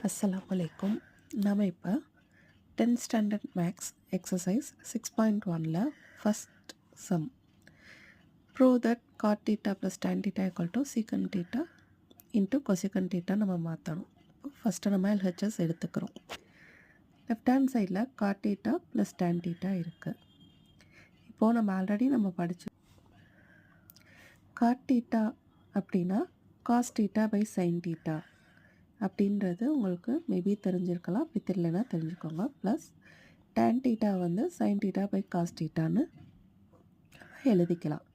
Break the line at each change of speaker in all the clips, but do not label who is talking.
அஸ்ஸலாமு அலைக்கும். நாம் இப்போ 10th ஸ்டாண்டர்ட் மேக்ஸ் எக்ஸசைஸ் 6.1ல் first sum prove that cot theta plus tan theta equal to secant theta into cosecant theta நம்ம மாற்றணும். ஃபஸ்ட்டு நம்ம எல்ஹெச்எஸ் எடுத்துக்கிறோம். லெஃப்ட் ஹேண்ட் சைடில் cot theta plus tan theta இருக்குது. இப்போது நம்ம படிச்சு காட் தீட்டா அப்படின்னா cos theta by sine theta அப்படின்றது உங்களுக்கு மேபி தெரிஞ்சிருக்கலாம். அப்படி தெரியலனா தெரிஞ்சுக்கோங்க. ப்ளஸ் tan தீட்டா வந்து சைன் தீட்டா பை காஸ் தீட்டான்னு எழுதிக்கலாம்.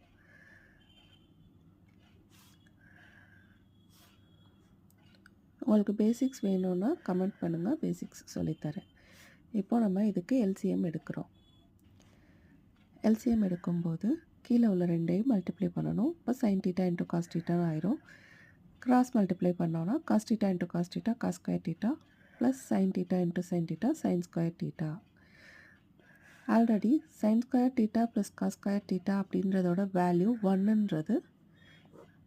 உங்களுக்கு பேசிக்ஸ் வேணும்னா கமெண்ட் பண்ணுங்கள், பேசிக்ஸ் சொல்லித்தரேன். இப்போது நம்ம இதுக்கு எல்சிஎம் எடுக்கிறோம். எல்சிஎம் எடுக்கும்போது கீழே உள்ள ரெண்டையும் மல்டிப்ளை பண்ணணும். இப்போ சைன் தீட்டா இன்ட்டு காஸ் தீட்டான்னு ஆயிரும். கிராஸ் மல்டிப்ளை பண்ணோன்னா cos theta into cos theta cos square theta plus sine theta into sine theta sine square theta. Already sine square theta plus cos square theta அப்படின்றதோட value 1ன்றது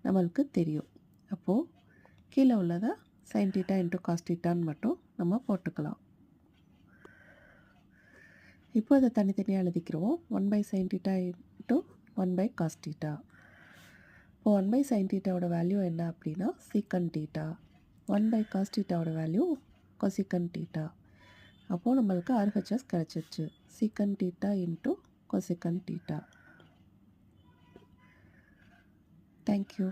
நம்மளுக்கு தெரியும். அப்போது கீழே உள்ளதை சைன் தீட்டா இன்ட்டு காஸ் தீட்டான்னு மட்டும் நம்ம போட்டுக்கலாம். இப்போ இதை தனித்தனியாக எழுதிக்கிறோம். 1/sin theta into 1/cos theta. இப்போ 1/sin தீட்டாவோட வேல்யூ என்ன அப்படின்னா சீக்கன் தீட்டா. 1/cos தீட்டாவோட வேல்யூ கொசிக்கன் தீட்டா. அப்போது நம்மளுக்கு ஆர்ஹெச்எஸ் கிடச்சிருச்சு. Secant theta into cosecant theta. Thank you.